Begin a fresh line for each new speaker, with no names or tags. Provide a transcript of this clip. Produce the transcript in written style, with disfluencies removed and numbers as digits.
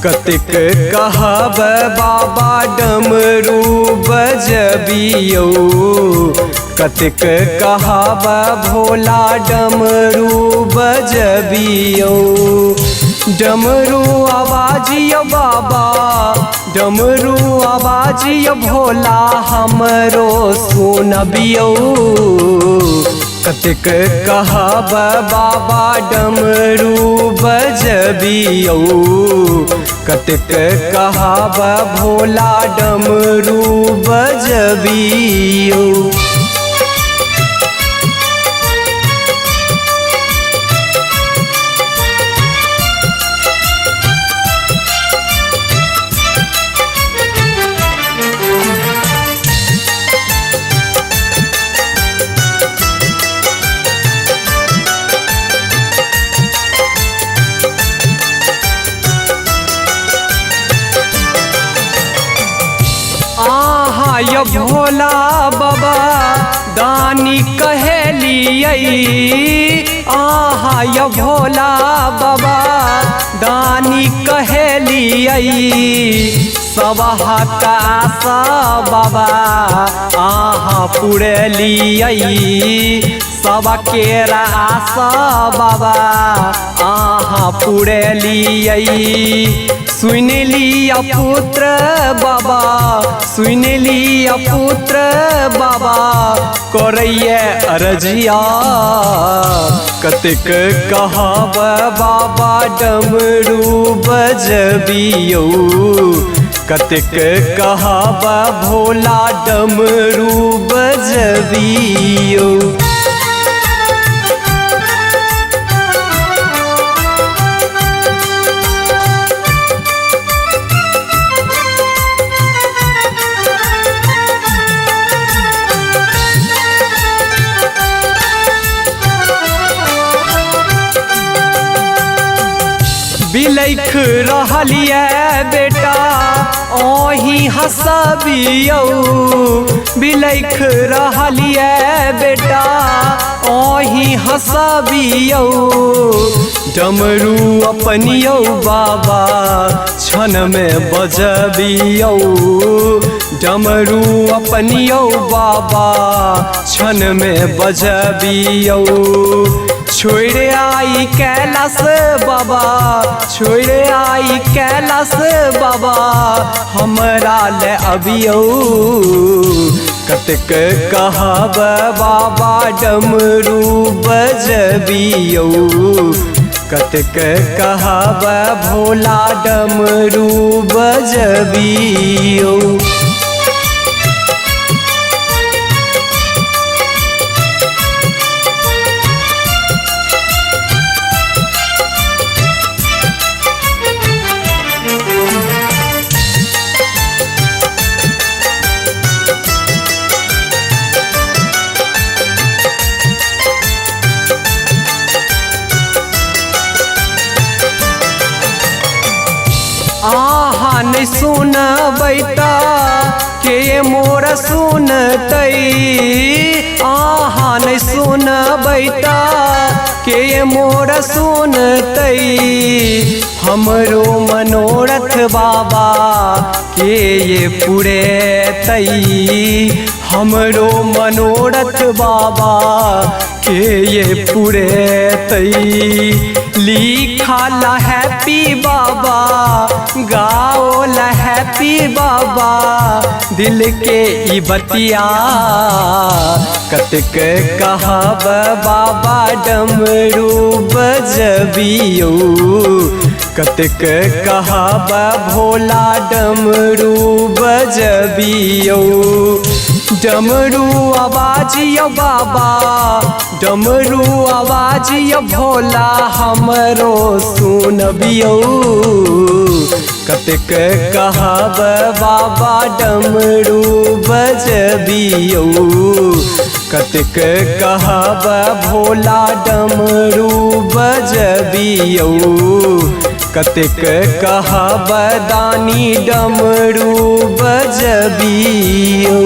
कतिक कहब बाबा डमरू बजबियौ, कतिक कहब भोला डमरू बजबियौ। डमरू आवाजियो बाबा, डमरू आवाजियो भोला हमरो सुनबियौ। कतिक कहब बाबा डमरू बजबियौ, कतिक कहब भोला डमरू बजबियौ। आहा भोला बाबा दानी कहलियै, आहा भोला बाबा दानी कहलियै। सबहा का आशा बाबा आहा पुरलियै, सबके आशा बाबा आहा पुरलियै। सुन लिया पुत्र बाबा, सुन लिया पुत्र बाबा करैया अरजिया। कतिक कहब बाबा डमरू बजबियौ, कतिक कहब भोला डमरू बजबियौ। बिलख रहलिए बेटा ओही हंसबियौ, बिलख रहलिए बेटा ओही हंसबियौ। डमरू अपनियौ बाबा क्षण में बजबियौ, डमरू अपनियौ बाबा क्षण में बजबियौ। छोड़ आई कैलाश बाबा, छोड़ आई कैलाश बाबा हमरा ले अबियौ। कतिक कहब बाबा डमरू बजबियौ, कतिक कहब भोला डमरू बजबियौ। आहा नहीं सुनबै त के मोर सुनतै, आहा नहीं सुनबै त के मोर सुनतै। हमरो मनोरथ बाबा के ये पुरेतै, हमरो मनोरथ बाबा के ये पुरेतै। लिखल हैप्पी बाबा गाओ हैप्पी बाबा दिल के ई बतिया। कतिक कहब बाबा डमरू बजबियौ, कतिक कहब भोला डमरू बजबियौ। डमरू आवाजियो बाबा, डमरू आवाजियो भोला हमरो सुनबियौ। कतिक कहब बाबा डमरू बजबियौ, कतिक कहब भोला डमरू बजबियौ। कतिक कहब दानी डमरू बजबियौ।